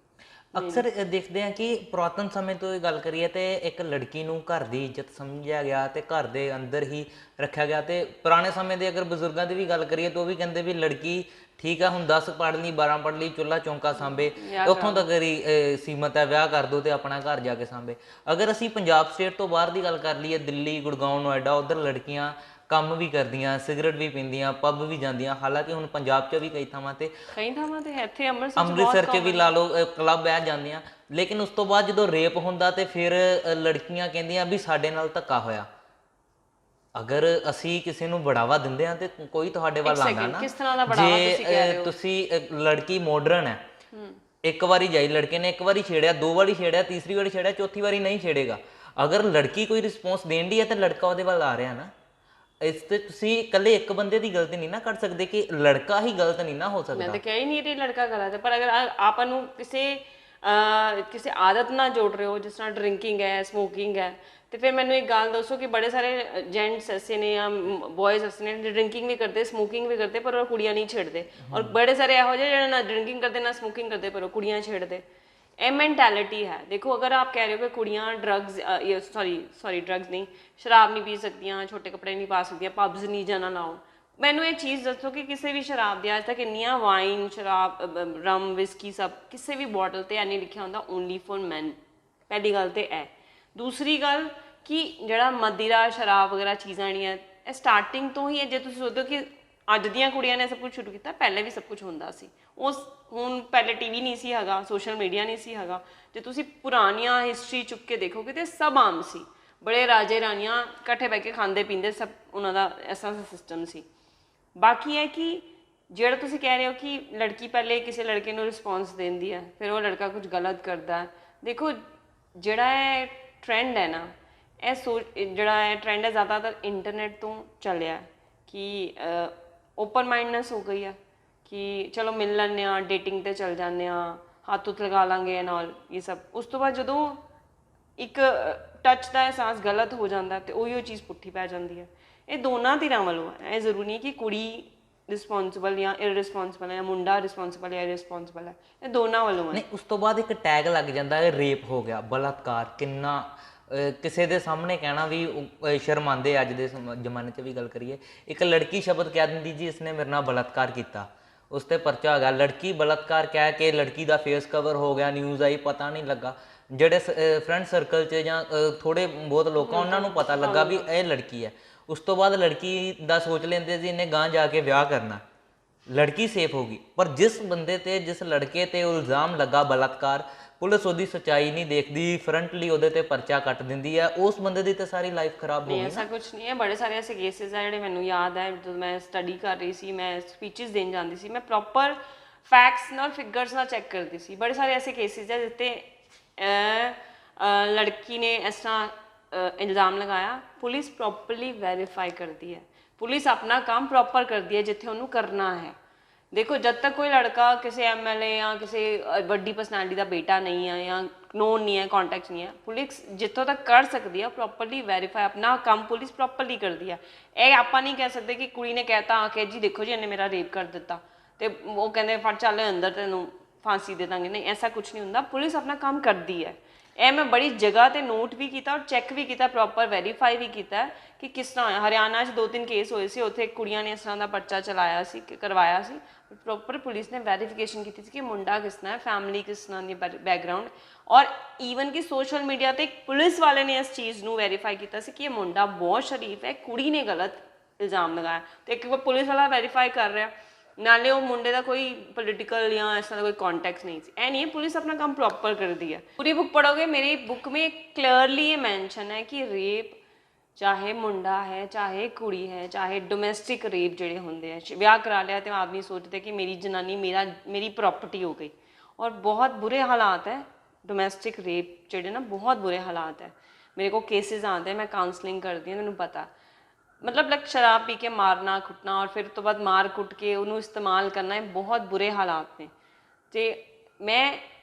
S2: ਅਕਸਰ ਦੇਖਦੇ ਹਾਂ ਕਿ ਪੁਰਾਤਨ ਸਮੇਂ ਤੋਂ ਇਹ ਗੱਲ ਕਰੀਏ ਤੇ ਇੱਕ ਲੜਕੀ ਨੂੰ ਘਰ ਦੀ ਇੱਜ਼ਤ ਸਮਝਿਆ ਗਿਆ ਤੇ ਘਰ ਦੇ ਅੰਦਰ ਹੀ ਰੱਖਿਆ ਗਿਆ। ਤੇ ਪੁਰਾਣੇ ਸਮੇਂ ਦੇ ਅਗਰ ਬਜ਼ੁਰਗਾਂ ਦੀ ਵੀ ਗੱਲ ਕਰੀਏ ਤਾਂ ਉਹ ਵੀ ਕਹਿੰਦੇ ਵੀ ਲੜਕੀ ਠੀਕ ਆ, ਹੁਣ 10 ਪੜ੍ਹ ਲਈ 12 ਪੜ੍ਹ ਲਈ, ਚੁੱਲ੍ਹਾ ਚੌਂਕਾ ਸਾਂਭੇ, ਉੱਥੋਂ ਤੱਕ ਹੀ ਸੀਮਤ ਹੈ, ਵਿਆਹ ਕਰ ਦਿਓ ਤੇ ਆਪਣਾ ਘਰ ਜਾ ਕੇ ਸਾਂਭੇ। ਅਗਰ ਅਸੀਂ ਪੰਜਾਬ ਸਟੇਟ ਤੋਂ ਬਾਹਰ ਦੀ ਗੱਲ ਕਰ ਲਈਏ, ਦਿੱਲੀ, ਗੁੜਗਾਉਂ, ਨੋਇਡਾ, ਉੱਧਰ ਲੜਕੀਆਂ ਕੰਮ ਵੀ ਕਰਦੀਆਂ, ਸਿਗਰਟ ਵੀ ਪੀਂਦੀਆਂ, ਪੱਬ ਵੀ ਜਾਂਦੀਆਂ। ਹਾਲਾਂਕਿ ਹੁਣ ਪੰਜਾਬ 'ਚ ਵੀ ਕਈ ਥਾਵਾਂ ਤੇ
S1: ਇੱਥੇ
S2: ਅੰਮ੍ਰਿਤਸਰ 'ਚ ਵੀ ਲਾ ਲਓ ਕਲੱਬ ਹੈ ਜਾਂਦੀਆਂ, ਲੇਕਿਨ ਉਸ ਤੋਂ ਬਾਅਦ ਜਦੋਂ ਰੇਪ ਹੁੰਦਾ ਤੇ ਫਿਰ ਲੜਕੀਆਂ ਕਹਿੰਦੀਆਂ ਵੀ ਸਾਡੇ ਨਾਲ ਧੱਕਾ ਹੋਇਆ। ਅਗਰ ਅਸੀਂ ਕਿਸੇ ਨੂੰ ਬੜਾਵਾ ਦਿੰਦੇ ਹਾਂ ਤੇ ਕੋਈ ਤੁਹਾਡੇ ਵੱਲ ਆਉਂਦਾ ਨਾ, ਜੇ ਤੁਸੀਂ ਲੜਕੀ ਮਾਡਰਨ ਹੈ, ਇੱਕ ਵਾਰੀ ਜਾਈ ਲੜਕੇ ਨੇ, ਇੱਕ ਵਾਰੀ ਛੇੜਿਆ, 2 ਵਾਰੀ ਛੇੜਿਆ, ਤੀਸਰੀ ਵਾਰੀ ਛੇੜਿਆ, ਚੌਥੀ ਵਾਰੀ ਨਹੀਂ ਛੇੜੇਗਾ। ਅਗਰ ਲੜਕੀ ਕੋਈ ਰਿਸਪੌਂਸ ਦੇਣ ਦੀ ਹੈ ਤੇ ਲੜਕਾ ਉਹਦੇ ਵੱਲ ਆ ਰਿਹਾ ਨਾ। ਇਸ ਤੇ ਤੁਸੀਂ ਇਕੱਲੇ ਇੱਕ ਬੰਦੇ ਦੀ ਗਲਤੀ ਨਹੀਂ ਨਾ ਕਰ ਸਕਦੇ ਕਿ ਲੜਕਾ ਹੀ ਗਲਤ ਨਹੀਂ ਨਾ ਹੋ ਸਕਦਾ।
S1: ਮੈਂ ਤਾਂ ਕਹਿ ਹੀ ਨਹੀਂ ਰਹੀ ਲੜਕਾ ਗਲਤ ਹੈ, ਪਰ ਅਗਰ ਆਪਾਂ ਨੂੰ ਕਿਸੇ ਆਦਤ ਨਾਲ ਜੋੜ ਰਹੇ ਹੋ, ਜਿਸ ਤਰ੍ਹਾਂ ਡਰਿੰਕਿੰਗ ਹੈ, ਸਮੋਕਿੰਗ ਹੈ, ਤੇ ਫਿਰ ਮੈਨੂੰ ਇੱਕ ਗੱਲ ਦੱਸੋ ਕਿ ਬੜੇ ਸਾਰੇ ਜੈਂਟਸ ਐਸੇ ਨੇ ਜਾਂ ਬॉयਜ਼ ਐਸੇ ਨੇ ਡਰਿੰਕਿੰਗ ਵੀ ਕਰਦੇ, ਸਮੋਕਿੰਗ ਵੀ ਕਰਦੇ, ਪਰ ਉਹ ਕੁੜੀਆਂ ਨਹੀਂ ਛੇੜਦੇ। ਔਰ ਬੜੇ ਸਾਰੇ ਇਹੋ ਜਿਹੇ ਜਿਹੜੇ ਨਾ ਡਰਿੰਕਿੰਗ ਕਰਦੇ ਨਾ ਸਮੋਕਿੰਗ ਕਰਦੇ, ਪਰ ਉਹ ਕੁੜੀਆਂ ਛੇੜਦੇ। ਇਹ ਮੈਂਟੈਲਿਟੀ ਹੈ। ਦੇਖੋ ਅਗਰ ਆਪ ਕਹਿ ਰਹੇ ਹੋ ਕਿ ਕੁੜੀਆਂ ਡਰੱਗਸ ਡਰੱਗਸ ਨਹੀਂ, ਸ਼ਰਾਬ ਨਹੀਂ ਪੀ ਸਕਦੀਆਂ, ਛੋਟੇ ਕੱਪੜੇ ਨਹੀਂ ਪਾ ਸਕਦੀਆਂ, ਪਬਸ ਨਹੀਂ ਜਾਣਾ ਲਾਓ, ਮੈਨੂੰ ਇਹ ਚੀਜ਼ ਦੱਸੋ ਕਿ ਕਿਸੇ ਵੀ ਸ਼ਰਾਬ ਦੀ ਅੱਜ ਤੱਕ ਇੰਨੀਆਂ ਵਾਈਨ, ਸ਼ਰਾਬ, ਰਮ, ਵਿਸਕੀ ਸਭ ਕਿਸੇ ਵੀ ਬੋਟਲ ਤੇ ਐ ਨਹੀਂ ਲਿਖਿਆ ਹੁੰਦਾ ਓਨਲੀ ਫॉर ਮੈਨ। ਪਹਿਲੀ ਗੱਲ ਤੇ ਇਹ। ਦੂਸਰੀ ਗੱਲ ਕਿ ਜਿਹੜਾ ਮਦੀਰਾ, ਸ਼ਰਾਬ ਵਗੈਰਾ ਚੀਜ਼ਾਂ ਜਿਹੜੀਆਂ ਇਹ ਸਟਾਰਟਿੰਗ ਤੋਂ ਹੀ ਹੈ। ਜੇ ਤੁਸੀਂ ਸੋਚੋ ਕਿ ਅੱਜ ਦੀਆਂ ਕੁੜੀਆਂ ਨੇ ਸਭ ਕੁਝ ਸ਼ੁਰੂ ਕੀਤਾ, ਪਹਿਲੇ ਵੀ ਸਭ ਕੁਝ ਹੁੰਦਾ ਸੀ। ਹੁਣ ਪਹਿਲੇ ਟੀਵੀ ਨਹੀਂ ਸੀ ਹੈਗਾ, ਸੋਸ਼ਲ ਮੀਡੀਆ ਨਹੀਂ ਸੀ ਹੈਗਾ। ਜੇ ਤੁਸੀਂ ਪੁਰਾਣੀਆਂ ਹਿਸਟਰੀ ਚੁੱਕ ਕੇ ਦੇਖੋਗੇ ਤੇ ਸਭ ਆਮ ਸੀ। ਬੜੇ ਰਾਜੇ ਰਾਣੀਆਂ ਇਕੱਠੇ ਬਹਿ ਕੇ ਖਾਂਦੇ ਪੀਂਦੇ, ਸਭ ਉਹਨਾਂ ਦਾ ਐਸਾ ਸਿਸਟਮ ਸੀ। ਬਾਕੀ ਹੈ ਕਿ ਜਿਹੜਾ ਤੁਸੀਂ ਕਹਿ ਰਹੇ ਹੋ ਕਿ ਲੜਕੀ ਪਹਿਲੇ ਕਿਸੇ ਲੜਕੇ ਨੂੰ ਰਿਸਪੌਂਸ ਦਿੰਦੀ ਹੈ, ਫਿਰ ਉਹ ਲੜਕਾ ਕੁਝ ਗਲਤ ਕਰਦਾ। ਦੇਖੋ ਜਿਹੜਾ ਇਹ ਟ੍ਰੈਂਡ ਹੈ ਨਾ, ਜਿਹੜਾ ਇਹ ਟ੍ਰੈਂਡ ਹੈ ਜ਼ਿਆਦਾਤਰ ਇੰਟਰਨੈਟ ਤੋਂ ਚੱਲਿਆ ਕਿ ਓਪਨ ਮਾਈਂਡਨੈਸ ਹੋ ਗਈ ਹੈ ਕਿ ਚਲੋ ਮਿਲ ਲੈਂਦੇ ਹਾਂ, ਡੇਟਿੰਗ 'ਤੇ ਚੱਲ ਜਾਂਦੇ ਹਾਂ, ਹੱਥ ਉੱਤ ਲਗਾ ਲਾਂਗੇ ਨਾਲ ਇਹ ਸਭ। ਉਸ ਤੋਂ ਬਾਅਦ ਜਦੋਂ ਇੱਕ ਟੱਚ ਦਾ ਅਹਿਸਾਸ ਗਲਤ ਹੋ ਜਾਂਦਾ ਤੇ ਉਹੀ ਚੀਜ਼ ਪੁੱਠੀ ਪੈ ਜਾਂਦੀ ਹੈ। ਇਹ ਦੋਨਾਂ ਧਿਰਾਂ ਵੱਲੋਂ ਹੈ। ਇਹ ਜ਼ਰੂਰੀ ਨਹੀਂ ਕਿ ਕੁੜੀ ਰਿਸਪੌਂਸਿਬਲ ਜਾਂ ਇਰਰਿਸਪੌਂਸਿਬਲ ਹੈ ਜਾਂ ਮੁੰਡਾ ਰਿਸਪੌਂਸਿਬਲ ਜਾਂ ਇਰਰਿਸਪੌਂਸਿਬਲ ਹੈ, ਇਹ ਦੋਨਾਂ ਵੱਲੋਂ ਹੈ।
S2: ਨਹੀਂ, ਉਸ ਤੋਂ ਬਾਅਦ ਇੱਕ ਟੈਗ ਲੱਗ ਜਾਂਦਾ ਹੈ ਰੇਪ ਹੋ ਗਿਆ, ਬਲਾਤਕਾਰ। ਕਿੰਨਾ ਕਿਸੇ ਦੇ ਸਾਹਮਣੇ ਕਹਿਣਾ ਵੀ ਸ਼ਰਮਾਂਦੇ। ਅੱਜ ਦੇ ਜ਼ਮਾਨੇ 'ਚ ਵੀ ਗੱਲ ਕਰੀਏ, ਇੱਕ ਲੜਕੀ ਸ਼ਬਦ ਕਹਿ ਦਿੰਦੀ ਜੀ ਇਸਨੇ ਮੇਰੇ ਨਾਲ ਬਲਾਤਕਾਰ ਕੀਤਾ, ਉਸ 'ਤੇ ਪਰਚਾ ਹੋ ਗਿਆ। ਲੜਕੀ ਬਲਾਤਕਾਰ ਕਹਿ ਕੇ ਲੜਕੀ ਦਾ ਫੇਸ ਕਵਰ ਹੋ ਗਿਆ, ਨਿਊਜ਼ ਆਈ, ਪਤਾ ਨਹੀਂ ਲੱਗਾ। ਜਿਹੜੇ ਫਰੈਂਡ ਸਰਕਲ 'ਚ ਜਾਂ ਥੋੜ੍ਹੇ ਬਹੁਤ ਲੋਕਾਂ ਉਹਨਾਂ ਨੂੰ ਪਤਾ ਲੱਗਾ ਵੀ ਇਹ ਲੜਕੀ ਹੈ। ਉਸ ਤੋਂ ਬਾਅਦ ਲੜਕੀ ਦਾ ਸੋਚ ਲੈਂਦੇ ਸੀ ਇਹਨੇ ਗਾਂਹ ਜਾ ਕੇ ਵਿਆਹ ਕਰਨਾ, ਲੜਕੀ ਸੇਫ ਹੋ ਗਈ। ਪਰ ਜਿਸ ਬੰਦੇ 'ਤੇ, ਜਿਸ ਲੜਕੇ 'ਤੇ ਇਲਜ਼ਾਮ ਲੱਗਾ ਬਲਾਤਕਾਰ, ਪੁਲਿਸ ਉਹਦੀ ਸੱਚਾਈ ਨਹੀਂ ਦੇਖਦੀ, ਫਰੰਟਲੀ ਉਹਦੇ 'ਤੇ ਪਰਚਾ ਕੱਟ ਦਿੰਦੀ ਹੈ। ਉਸ ਬੰਦੇ ਦੀ ਤਾਂ ਸਾਰੀ ਲਾਈਫ ਖਰਾਬ ਹੋ ਗਈ।
S1: ਐਸਾ ਕੁਝ ਨਹੀਂ ਹੈ। ਬੜੇ ਸਾਰੇ ਐਸੇ ਕੇਸਿਸ ਆ ਜਿਹੜੇ ਮੈਨੂੰ ਯਾਦ ਹੈ। ਜਦੋਂ ਮੈਂ ਸਟੱਡੀ ਕਰ ਰਹੀ ਸੀ, ਮੈਂ ਸਪੀਚਸ ਦੇਣ ਜਾਂਦੀ ਸੀ, ਮੈਂ ਪ੍ਰੋਪਰ ਫੈਕਟਸ ਨਾਲ ਫਿਗਰਸ ਨਾਲ ਚੈੱਕ ਕਰਦੀ ਸੀ। ਬੜੇ ਸਾਰੇ ਐਸੇ ਕੇਸਿਸ ਹੈ ਜਿੱਤੇ ਲੜਕੀ ਨੇ ਇਸ ਤਰ੍ਹਾਂ ਇਲਜ਼ਾਮ ਲਗਾਇਆ, ਪੁਲਿਸ ਪ੍ਰੋਪਰਲੀ ਵੈਰੀਫਾਈ ਕਰਦੀ ਹੈ, ਪੁਲਿਸ ਆਪਣਾ ਕੰਮ ਪ੍ਰੋਪਰ ਕਰਦੀ ਹੈ ਜਿੱਥੇ ਉਹਨੂੰ ਕਰਨਾ ਹੈ। ਦੇਖੋ ਜਦ ਤੱਕ ਕੋਈ ਲੜਕਾ ਕਿਸੇ ਐਮਐਲਏ ਜਾਂ ਕਿਸੇ ਵੱਡੀ ਪਰਸਨੈਲਿਟੀ ਦਾ ਬੇਟਾ ਨਹੀਂ ਹੈ ਜਾਂ ਨੋਨ ਨਹੀਂ ਹੈ, ਕੰਟੈਕਟ ਨਹੀਂ ਹੈ, ਪੁਲਿਸ ਜਿੱਥੋਂ ਤੱਕ ਕਰ ਸਕਦੀ ਹੈ ਪ੍ਰੋਪਰਲੀ ਵੈਰੀਫਾਈ, ਆਪਣਾ ਕੰਮ ਪੁਲਿਸ ਪ੍ਰੋਪਰਲੀ ਕਰਦੀ ਹੈ। ਇਹ ਆਪਾਂ ਨਹੀਂ ਕਹਿ ਸਕਦੇ ਕਿ ਕੁੜੀ ਨੇ ਕਹਿਤਾ ਆ ਕੇ ਜੀ ਦੇਖੋ ਜੀ ਇਹਨੇ ਮੇਰਾ ਰੇਪ ਕਰ ਦਿੱਤਾ ਤੇ ਉਹ ਕਹਿੰਦੇ ਫੜ ਚੱਲ ਅੰਦਰ ਤੈਨੂੰ ਫਾਂਸੀ ਦੇ ਦਾਂਗੇ, ਨਹੀਂ ਐਸਾ ਕੁਝ ਨਹੀਂ ਹੁੰਦਾ। ਪੁਲਿਸ ਆਪਣਾ ਕੰਮ ਕਰਦੀ ਹੈ। ਇਹ ਮੈਂ ਬੜੀ ਜਗ੍ਹਾ ਤੇ ਨੋਟ ਵੀ ਕੀਤਾ ਔਰ ਚੈੱਕ ਵੀ ਕੀਤਾ, ਪ੍ਰੋਪਰ ਵੈਰੀਫਾਈ ਵੀ ਕੀਤਾ ਕਿ ਕਿਸ ਤਰ੍ਹਾਂ ਹੋਇਆ। ਹਰਿਆਣਾ 'ਚ 2-3 ਕੇਸ ਹੋਏ ਸੀ, ਉੱਥੇ ਕੁੜੀਆਂ ਨੇ ਇਸ ਤਰ੍ਹਾਂ ਦਾ ਪਰਚਾ ਚਲਾਇਆ ਸੀ, ਕਰਵਾਇਆ ਸੀ, ਪ੍ਰੋਪਰ ਪੁਲਿਸ ਨੇ ਵੈਰੀਫਿਕੇਸ਼ਨ ਕੀਤੀ ਸੀ ਕਿ ਮੁੰਡਾ ਕਿਸ ਤਰ੍ਹਾਂ ਹੈ, ਫੈਮਿਲੀ ਕਿਸ ਤਰ੍ਹਾਂ ਦੀ ਬੈਕਗਰਾਊਂਡ। ਔਰ ਈਵਨ ਕਿ ਸੋਸ਼ਲ ਮੀਡੀਆ ਤੇ ਪੁਲਿਸ ਵਾਲੇ ਨੇ ਇਸ ਚੀਜ਼ ਨੂੰ ਵੈਰੀਫਾਈ ਕੀਤਾ ਸੀ ਕਿ ਇਹ ਮੁੰਡਾ ਬਹੁਤ ਸ਼ਰੀਫ ਹੈ, ਕੁੜੀ ਨੇ ਗਲਤ ਇਲਜ਼ਾਮ ਲਗਾਇਆ ਤੇ ਇੱਕ ਵਾਰ ਪੁਲਿਸ ਵਾਲਾ ਵੈਰੀਫਾਈ ਕਰ ਰਿਹਾ, ਨਾਲੇ ਉਹ ਮੁੰਡੇ ਦਾ ਕੋਈ ਪੋਲੀਟੀਕਲ ਜਾਂ ਇਸ ਤਰ੍ਹਾਂ ਦਾ ਕੋਈ ਕॉन्टेक्स्ट नहीं है। नहीं है, पुलिस अपना काम प्रॉपर कर दी है। पूरी बुक पढ़ोगे, मेरी बुक में क्लियरली ये मेंशन है कि रेप चाहे मुंडा है चाहे कुड़ी है, चाहे डोमेस्टिक रेप ਜਿਹੜੇ ਹੁੰਦੇ ਆ, ਵਿਆਹ ਕਰਾ ਲਿਆ ਤੇ ਆਦਮੀ ਸੋਚਦੇ ਕਿ ਮੇਰੀ ਜਨਾਨੀ ਮੇਰੀ प्रॉपर्टी हो गई। और बहुत बुरे हालात है डोमेस्टिक रेप ਜਿਹੜੇ ਨਾ, बहुत बुरे हालात है। मेरे को केसेस आते हैं, मैं काउंसलिंग करती हूँ, ਮੈਨੂੰ पता मतलब लाइक शराब पी के मारना कुटना और फिर तो बाद मार कुट के उन्होंने इस्तेमाल करना, है बहुत बुरे हालात ने। तो मैं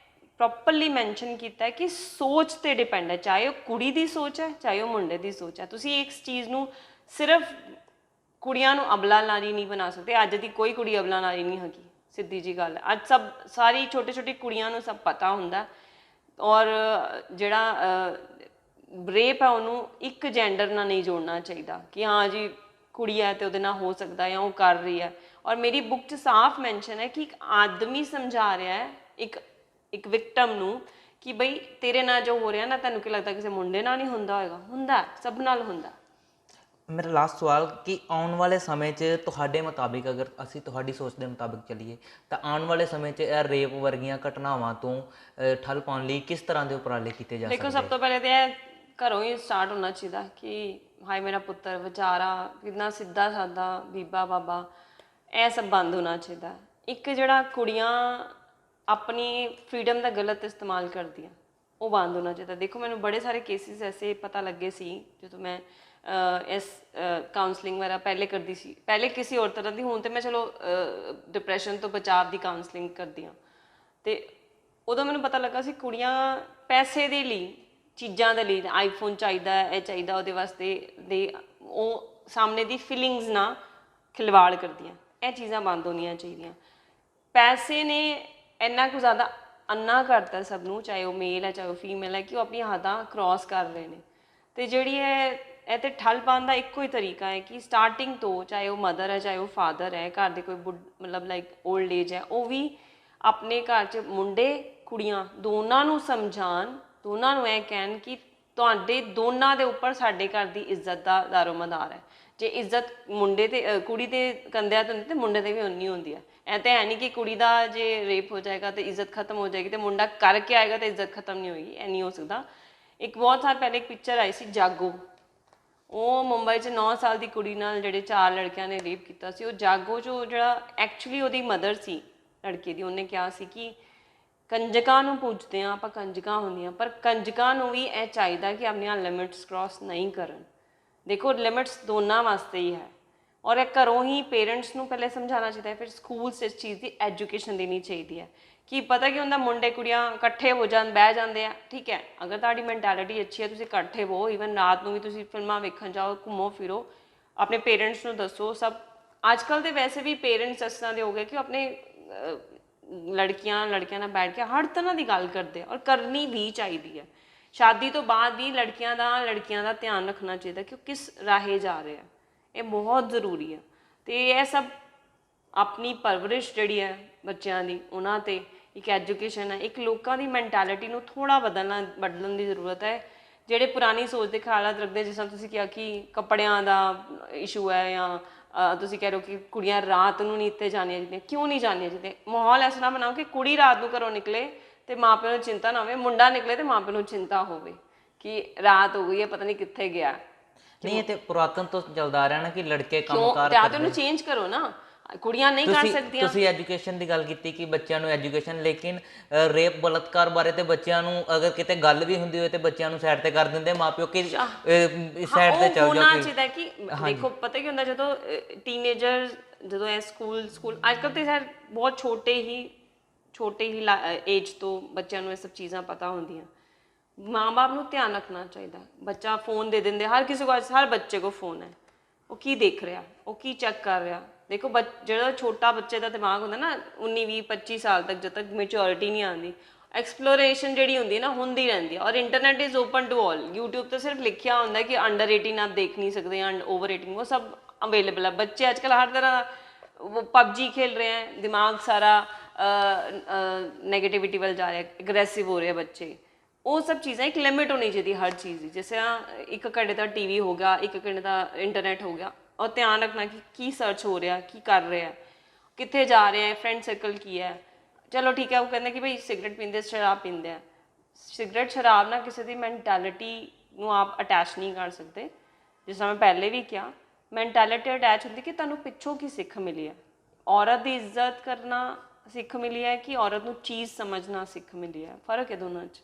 S1: प्रॉपरली मैंशन किया है कि सोच ते डिपेंड है, चाहे वो कुड़ी दी सोच है चाहे वो मुंडे दी सोच है। तुसी इस चीज़ नू सिर्फ कुड़ियां नू अबला नारी नहीं बना सकते। अज दी कोई कुड़ी अबला नारी नहीं हैगी, सीधी जी गल है। अज सब सारी छोटी छोटी कुड़ियां नू सब पता हुंदा और जिहड़ा रेप है उन्होंने एक जेंडर ना नहीं जोड़ना चाहिए कि हाँ जी कुड़ी है तो ना हो सकता या वो कर रही है। और मेरी बुक च साफ मैंशन है कि एक आदमी समझा रहा है एक विक्टम नू कि बई तेरे नाल जो हो रहा ना, तैनूं की लगता किसी मुंडे नाल नहीं हुंदा होएगा, हुंदा सब नाल हुंदा।
S2: मेरा लास्ट सवाल कि आने वाले समय 'ਚ ਤੁਹਾਡੇ ਮੁਤਾबिक अगर ਅਸੀਂ ਤੁਹਾਡੀ ਸੋਚ ਦੇ ਮੁਤਾबिक ਚੱਲੀਏ ਤਾਂ ਆਉਣ ਵਾਲੇ ਸਮੇਂ 'ਚ ਇਹ ਰੇਪ ਵਰਗੀਆਂ ਘਟਨਾਵਾਂ ਤੋਂ ਠੱਲ ਪਾਉਣ ਲਈ ਕਿਸ ਤਰ੍ਹਾਂ ਦੇ ਉਪਰਾਲੇ ਕੀਤੇ ਜਾ ਸਕਦੇ?
S1: ਦੇਖੋ ਸਭ ਤੋਂ ਪਹਿਲੇ ਤਾਂ ਇਹ ਘਰੋਂ ਹੀ ਸਟਾਰਟ ਹੋਣਾ ਚਾਹੀਦਾ ਕਿ ਹਾਏ ਮੇਰਾ ਪੁੱਤਰ ਵਿਚਾਰਾ ਕਿੰਨਾ ਸਿੱਧਾ ਸਾਦਾ ਬੀਬਾ ਬਾਬਾ, ਇਹ ਸਭ ਬੰਦ ਹੋਣਾ ਚਾਹੀਦਾ। ਇੱਕ ਜਿਹੜਾ ਕੁੜੀਆਂ ਆਪਣੀ ਫਰੀडम ਦਾ ਗਲਤ ਇਸਤੇਮਾਲ ਕਰਦੀਆਂ ਉਹ ਬੰਦ ਹੋਣਾ ਚਾਹੀਦਾ। ਦੇਖੋ ਮੈਨੂੰ ਬੜੇ ਸਾਰੇ ਕੇਸਿਸ ਐਸੇ ਪਤਾ ਲੱਗੇ ਸੀ ਜਦੋਂ ਮੈਂ ਇਸ ਕਾਉਂਸਲਿੰਗ ਵਗੈਰਾ ਪਹਿਲੇ ਕਰਦੀ ਸੀ, ਪਹਿਲੇ ਕਿਸੇ ਹੋਰ ਤਰ੍ਹਾਂ ਦੀ, ਹੁਣ ਤੇ ਮੈਂ ਚਲੋ ਡਿਪਰੈਸ਼ਨ ਤੋਂ ਬਚਾਅ ਦੀ ਕਾਉਂਸਲਿੰਗ ਕਰਦੀ ਹਾਂ। ਤੇ ਉਦੋਂ ਮੈਨੂੰ ਪਤਾ ਲੱਗਾ ਸੀ ਕੁੜੀਆਂ ਪੈਸੇ ਦੇ ਲਈ, ਚੀਜ਼ਾਂ ਦੇ ਲਈ, ਆਈਫੋਨ ਚਾਹੀਦਾ, ਇਹ ਚਾਹੀਦਾ, ਉਹਦੇ ਵਾਸਤੇ ਦੇ ਉਹ ਸਾਹਮਣੇ ਦੀ ਫੀਲਿੰਗਸ ਨਾਲ ਖਿਲਵਾੜ ਕਰਦੀਆਂ। ਇਹ ਚੀਜ਼ਾਂ ਬੰਦ ਹੋਣੀਆਂ ਚਾਹੀਦੀਆਂ। ਪੈਸੇ ਨੇ ਇੰਨਾ ਕੁ ਜ਼ਿਆਦਾ ਅੰਨਾ ਕਰਤਾ ਸਭ ਨੂੰ, ਚਾਹੇ ਉਹ ਮੇਲ ਹੈ ਚਾਹੇ ਉਹ ਫੀਮੇਲ ਹੈ, ਕਿ ਉਹ ਆਪਣੀਆਂ ਹੱਦਾਂ ਕ੍ਰੋਸ ਕਰ ਰਹੇ ਨੇ। ਤੇ ਜਿਹੜੀ ਇਹ ਤੇ ਠੱਲ ਪਾਉਣ ਦਾ ਇੱਕੋ ਹੀ ਤਰੀਕਾ ਹੈ ਕਿ ਸਟਾਰਟਿੰਗ ਤੋਂ, ਚਾਹੇ ਉਹ ਮਦਰ ਹੈ ਚਾਹੇ ਉਹ ਫਾਦਰ ਹੈ, ਘਰ ਦੇ ਕੋਈ ਮਤਲਬ ਲਾਈਕ ਓਲਡ ਏਜ ਹੈ, ਉਹ ਵੀ ਆਪਣੇ ਘਰ 'ਚ ਮੁੰਡੇ ਕੁੜੀਆਂ ਦੋਨਾਂ ਨੂੰ ਸਮਝਾਉਣ, ਦੋਨਾਂ ਨੂੰ ਇਹ ਕਹਿਣ ਕਿ ਤੁਹਾਡੇ ਦੋਨਾਂ ਦੇ ਉੱਪਰ ਸਾਡੇ ਘਰ ਦੀ ਇੱਜ਼ਤ ਦਾ ਦਾਰੋਮਦਾਰ ਹੈ। ਜੇ ਇੱਜ਼ਤ ਮੁੰਡੇ ਤੇ ਕੁੜੀ ਦੇ ਕੰਧਿਆਂ ਤੇ ਹੁੰਦੀ ਤੇ ਮੁੰਡੇ ਤੇ ਵੀ ਉਨੀ ਹੁੰਦੀ ਹੈ। ਇਹ ਤਾਂ ਹੈ ਨਹੀਂ ਕਿ ਕੁੜੀ ਦਾ ਜੇ ਰੇਪ ਹੋ ਜਾਏਗਾ ਤੇ ਇੱਜ਼ਤ ਖਤਮ ਹੋ ਜਾਏਗੀ ਤੇ ਮੁੰਡਾ ਕਰਕੇ ਆਏਗਾ ਤੇ ਇੱਜ਼ਤ ਖਤਮ ਨਹੀਂ ਹੋਏਗੀ, ਇਹ ਨਹੀਂ ਹੋ ਸਕਦਾ। ਇੱਕ ਬਹੁਤ ਸਾਲ ਪਹਿਲੇ ਇੱਕ ਪਿਕਚਰ ਆਈ ਸੀ ਜਾਗੋ, ਉਹ ਮੁੰਬਈ 'ਚ 9 ਸਾਲ ਦੀ ਕੁੜੀ ਨਾਲ ਜਿਹੜੇ 4 ਲੜਕਿਆਂ ਨੇ ਰੇਪ ਕੀਤਾ ਸੀ। ਉਹ ਜਾਗੋ 'ਚੋਂ ਜਿਹੜਾ ਐਕਚੁਅਲੀ ਉਹਦੀ ਮਦਰ ਸੀ ਲੜਕੇ ਦੀ, ਉਹਨੇ ਕਿਹਾ ਸੀ ਕਿ ਕੰਜਕਾਂ ਨੂੰ ਪੂਜਦੇ ਹਾਂ ਆਪਾਂ, ਕੰਜਕਾਂ ਹੁੰਦੀਆਂ, ਪਰ ਕੰਜਕਾਂ ਨੂੰ ਵੀ ਇਹ ਚਾਹੀਦਾ ਕਿ ਆਪਣੀਆਂ ਲਿਮਿਟਸ ਕ੍ਰੋਸ ਨਹੀਂ ਕਰਨ। ਦੇਖੋ ਲਿਮਿਟਸ ਦੋਨਾਂ ਵਾਸਤੇ ਹੀ ਹੈ। ਔਰ ਇਹ ਘਰੋਂ ਹੀ ਪੇਰੈਂਟਸ ਨੂੰ ਪਹਿਲੇ ਸਮਝਾਉਣਾ ਚਾਹੀਦਾ ਹੈ, ਫਿਰ ਸਕੂਲਸ ਇਸ ਚੀਜ਼ ਦੀ ਐਜੂਕੇਸ਼ਨ ਦੇਣੀ ਚਾਹੀਦੀ ਹੈ ਕਿ ਪਤਾ ਕੀ ਹੁੰਦਾ, ਮੁੰਡੇ ਕੁੜੀਆਂ ਇਕੱਠੇ ਹੋ ਬਹਿ ਜਾਂਦੇ ਆ, ਠੀਕ ਹੈ, ਅਗਰ ਤੁਹਾਡੀ ਮੈਂਟੈਲਿਟੀ ਅੱਛੀ ਹੈ ਤੁਸੀਂ ਇਕੱਠੇ ਹੋ, ਈਵਨ ਰਾਤ ਨੂੰ ਵੀ ਤੁਸੀਂ ਫਿਲਮਾਂ ਵੇਖਣ ਜਾਓ, ਘੁੰਮੋ ਫਿਰੋ, ਆਪਣੇ ਪੇਰੈਂਟਸ ਨੂੰ ਦੱਸੋ ਸਭ। ਅੱਜ ਕੱਲ੍ਹ ਤਾਂ ਵੈਸੇ ਵੀ ਪੇਰੈਂਟਸ ਇਸ ਤਰ੍ਹਾਂ ਦੇ ਹੋ ਗਏ ਕਿ ਆਪਣੇ ਲੜਕੀਆਂ ਨਾਲ ਬੈਠ ਕੇ ਹਰ ਤਰ੍ਹਾਂ ਦੀ ਗੱਲ ਕਰਦੇ, ਔਰ ਕਰਨੀ ਵੀ ਚਾਹੀਦੀ ਹੈ। ਸ਼ਾਦੀ ਤੋਂ ਬਾਅਦ ਵੀ ਲੜਕਿਆਂ ਦਾ ਧਿਆਨ ਰੱਖਣਾ ਚਾਹੀਦਾ ਕਿ ਉਹ ਕਿਸ ਰਾਹੇ ਜਾ ਰਿਹਾ, ਇਹ ਬਹੁਤ ਜ਼ਰੂਰੀ ਹੈ। ਅਤੇ ਇਹ ਸਭ ਆਪਣੀ ਪਰਵਰਿਸ਼ ਜਿਹੜੀ ਹੈ ਬੱਚਿਆਂ ਦੀ, ਉਹਨਾਂ 'ਤੇ ਇੱਕ ਐਜੂਕੇਸ਼ਨ ਹੈ, ਇੱਕ ਲੋਕਾਂ ਦੀ ਮੈਂਟੈਲਿਟੀ ਨੂੰ ਥੋੜ੍ਹਾ ਬਦਲਣ ਦੀ ਜ਼ਰੂਰਤ ਹੈ। ਜਿਹੜੇ ਪੁਰਾਣੀ ਸੋਚ ਦੇ ਖਿਆਲਾਤ ਰੱਖਦੇ, ਜਿਸ ਤਰ੍ਹਾਂ ਤੁਸੀਂ ਕਿਹਾ ਕਿ ਕੱਪੜਿਆਂ ਦਾ ਇਸ਼ੂ ਹੈ, ਜਾਂ ਤੁਸੀਂ ਕਹਿ ਰਹੇ ਹੋ ਕਿ ਕੁੜੀਆਂ ਰਾਤ ਨੂੰ ਨਹੀਂ ਇੱਥੇ ਜਾਣੀਆਂ ਚਾਹੀਦੀਆਂ, ਕਿਉਂ ਨਹੀਂ ਜਾਣੀਆਂ ਚਾਹੀਦੀਆਂ? ਮਾਹੌਲ ਇਸ ਤਰ੍ਹਾਂ ਬਣਾਓ ਕਿ ਕੁੜੀ ਰਾਤ ਨੂੰ ਘਰੋਂ ਨਿਕਲੇ ਤੇ ਮਾਂ ਪਿਓ ਨੂੰ ਚਿੰਤਾ ਨਾ ਹੋਵੇ, ਮੁੰਡਾ ਨਿਕਲੇ ਤੇ ਮਾਂ ਪਿਓ ਨੂੰ ਚਿੰਤਾ ਹੋਵੇ ਕਿ ਰਾਤ ਹੋ ਗਈ ਹੈ, ਪਤਾ ਨਹੀਂ ਕਿੱਥੇ ਗਿਆ।
S2: ਨਹੀਂ, ਇਹ ਤੇ ਪੁਰਾਤਨ ਤੋਂ ਚੱਲਦਾ ਆ ਰਿਹਾ ਨਾ ਕਿ ਲੜਕੇ
S1: ਕੰਮਕਾਰ ਕਰਦੇ, ਉਹਨੂੰ ਚੇਂਜ ਕਰੋ ਨਾ। ਕੁੜੀਆਂ ਨਹੀਂ ਕਰ ਸਕਦੀਆਂ।
S2: ਤੁਸੀਂ ਐਜੂਕੇਸ਼ਨ ਦੀ ਗੱਲ ਕੀਤੀ ਕਿ ਬੱਚਿਆਂ ਨੂੰ ਐਜੂਕੇਸ਼ਨ, ਲੇਕਿਨ ਰੇਪ ਬਲਾਤਕਾਰ ਬਾਰੇ ਤੇ ਬੱਚਿਆਂ ਨੂੰ ਅਗਰ ਕਿਤੇ ਗੱਲ ਵੀ ਹੁੰਦੀ ਹੋਏ ਤੇ ਬੱਚਿਆਂ ਨੂੰ ਸਾਈਡ ਤੇ ਕਰ ਦਿੰਦੇ ਮਾਪਿਓ ਕਿ ਸਾਈਡ ਤੇ ਚੱਲ ਜਾਓ।
S1: ਹੋਣਾ ਚਾਹੀਦਾ ਕਿ ਦੇਖੋ ਪਤਾ ਕੀ ਹੁੰਦਾ ਜਦੋਂ ਟੀਨੇਜਰ, ਜਦੋਂ ਇਹ ਸਕੂਲ ਅੱਜ ਕੱਲ੍ਹ ਤੇ ਸਰ ਬਹੁਤ ਛੋਟੇ ਹੀ ਏਜ ਤੋਂ ਬੱਚਿਆਂ ਨੂੰ ਇਹ ਸਭ ਚੀਜ਼ਾਂ ਪਤਾ ਹੁੰਦੀਆਂ। ਮਾਂ-ਬਾਪ ਨੂੰ ਧਿਆਨ ਰੱਖਣਾ ਚਾਹੀਦਾ। ਬੱਚਾ ਫੋਨ ਦੇ ਦਿੰਦੇ, ਹਰ ਕਿਸੇ ਕੋਲ, ਹਰ ਬੱਚੇ ਕੋਲ ਫੋਨ ਹੈ, ਉਹ ਕੀ ਦੇਖ ਰਿਹਾ, ਉਹ ਕੀ ਚੈੱਕ ਕਰ ਰਿਹਾ। ਦੇਖੋ ਜਿਹੜਾ ਛੋਟਾ ਬੱਚੇ ਦਾ ਦਿਮਾਗ ਹੁੰਦਾ ਨਾ 19 20 25 ਸਾਲ ਤੱਕ, ਜਦ ਤੱਕ ਮੈਚੁਰਿਟੀ ਨਹੀਂ ਆਉਂਦੀ, ਐਕਸਪਲੋਰੇਸ਼ਨ ਜਿਹੜੀ ਹੁੰਦੀ ਹੈ ਨਾ ਹੁੰਦੀ ਰਹਿੰਦੀ ਹੈ। ਔਰ internet is open to all. YouTube ਤੇ ਸਿਰਫ ਲਿਖਿਆ ਹੁੰਦਾ ਕਿ ਅੰਡਰ 18 ਆਪ ਦੇਖ ਨਹੀਂ ਸਕਦੇ ਐਂਡ ਓਵਰ 18, ਉਹ ਸਭ ਅਵੇਲੇਬਲ ਹੈ। ਬੱਚੇ ਅੱਜ ਕੱਲ੍ਹ ਹਰ ਤਰ੍ਹਾਂ ਉਹ PUBG ਖੇਲ ਰਹੇ ਹੈ, ਦਿਮਾਗ ਸਾਰਾ ਨੈਗੇਟਿਵਿਟੀ ਵੱਲ ਜਾ ਰਿਹਾ, ਐਗਰੈਸਿਵ ਹੋ ਰਹੇ ਬੱਚੇ। ਉਹ ਸਭ ਚੀਜ਼ਾਂ ਇੱਕ ਲਿਮਿਟ ਹੋਣੀ ਚਾਹੀਦੀ ਹਰ ਚੀਜ਼ ਦੀ। ਜਿਸ ਤਰ੍ਹਾਂ 1 ਘੰਟੇ ਦਾ TV ਹੋ ਗਿਆ, 1 ਘੰਟੇ ਦਾ ਇੰਟਰਨੈਟ ਹੋ ਗਿਆ, ਔਰ ਧਿਆਨ ਰੱਖਣਾ ਕਿ ਕੀ ਸਰਚ ਹੋ ਰਿਹਾ, ਕੀ ਕਰ ਰਿਹਾ, ਕਿੱਥੇ ਜਾ ਰਿਹਾ ਹੈ, ਫਰੈਂਡ ਸਰਕਲ ਕੀ ਹੈ। ਚਲੋ ਠੀਕ ਹੈ, ਉਹ ਕਹਿੰਦੇ ਕਿ ਭਾਈ ਸਿਗਰਟ ਪੀਂਦੇ, ਸ਼ਰਾਬ ਪੀਂਦੇ ਆ। ਸਿਗਰਟ ਸ਼ਰਾਬ ਨਾਲ ਕਿਸੇ ਦੀ ਮੈਂਟੈਲਿਟੀ ਨੂੰ ਆਪ ਅਟੈਚ ਨਹੀਂ ਕਰ ਸਕਦੇ। ਜਿਸ ਤਰ੍ਹਾਂ ਮੈਂ ਪਹਿਲੇ ਵੀ ਕਿਹਾ, ਮੈਂਟੈਲਿਟੀ ਅਟੈਚ ਹੁੰਦੀ ਕਿ ਤੁਹਾਨੂੰ ਪਿੱਛੋਂ ਕੀ ਸਿੱਖ ਮਿਲੀ ਹੈ। ਔਰਤ ਦੀ ਇੱਜ਼ਤ ਕਰਨਾ ਸਿੱਖ ਮਿਲੀ ਹੈ ਕਿ ਔਰਤ ਨੂੰ ਚੀਜ਼ ਸਮਝਣਾ ਸਿੱਖ ਮਿਲੀ ਹੈ। ਫਰਕ ਹੈ ਦੋਨਾਂ 'ਚ।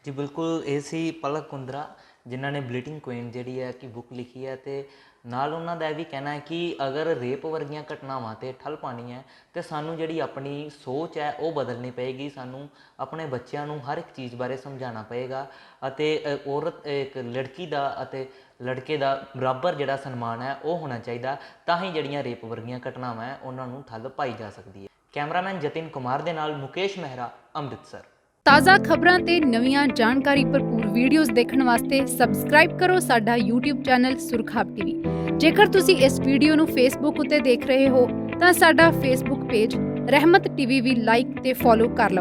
S2: ਜੀ ਬਿਲਕੁਲ, ਇਹ ਸੀ ਪਲਕ ਕੁੰਦਰਾ ਜਿਨ੍ਹਾਂ ਨੇ ਬਲੀਡਿੰਗ ਕੁਈਨ ਜਿਹੜੀ ਹੈ ਕਿ ਬੁੱਕ ਲਿਖੀ ਹੈ, ਅਤੇ ਨਾਲ ਉਹਨਾਂ ਦਾ ਇਹ ਵੀ ਕਹਿਣਾ ਹੈ ਕਿ ਅਗਰ ਰੇਪ ਵਰਗੀਆਂ ਘਟਨਾਵਾਂ 'ਤੇ ਠੱਲ ਪਾਉਣੀ ਹੈ ਤਾਂ ਸਾਨੂੰ ਜਿਹੜੀ ਆਪਣੀ ਸੋਚ ਹੈ ਉਹ ਬਦਲਣੀ ਪਏਗੀ। ਸਾਨੂੰ ਆਪਣੇ ਬੱਚਿਆਂ ਨੂੰ ਹਰ ਇੱਕ ਚੀਜ਼ ਬਾਰੇ ਸਮਝਾਉਣਾ ਪਏਗਾ, ਅਤੇ ਔਰਤ, ਇੱਕ ਲੜਕੀ ਦਾ ਅਤੇ ਲੜਕੇ ਦਾ ਬਰਾਬਰ ਜਿਹੜਾ ਸਨਮਾਨ ਹੈ ਉਹ ਹੋਣਾ ਚਾਹੀਦਾ। ਤਾਂ ਹੀ ਜਿਹੜੀਆਂ ਰੇਪ ਵਰਗੀਆਂ ਘਟਨਾਵਾਂ ਹੈ ਉਹਨਾਂ ਨੂੰ ਠੱਲ ਪਾਈ ਜਾ ਸਕਦੀ ਹੈ। ਕੈਮਰਾਮੈਨ ਜਤਿਨ ਕੁਮਾਰ ਦੇ ਨਾਲ ਮੁਕੇਸ਼ ਮਹਿਰਾ, ਅੰਮ੍ਰਿਤਸਰ।
S3: ਤਾਜ਼ਾ ਖਬਰਾਂ ਤੇ ਨਵੀਆਂ ਜਾਣਕਾਰੀ ਭਰਪੂਰ ਵੀਡੀਓਜ਼ ਦੇਖਣ ਵਾਸਤੇ ਸਬਸਕ੍ਰਾਈਬ ਕਰੋ ਸਾਡਾ YouTube ਚੈਨਲ ਸੁਰਖਾਬ ਟੀਵੀ। ਜੇਕਰ ਤੁਸੀਂ ਇਸ ਵੀਡੀਓ ਨੂੰ Facebook ਉੱਤੇ ਦੇਖ ਰਹੇ ਹੋ ਤਾਂ ਸਾਡਾ Facebook ਪੇਜ ਰਹਿਮਤ ਟੀਵੀ ਵੀ ਲਾਈਕ ਤੇ ਫੋਲੋ ਕਰ ਲਓ।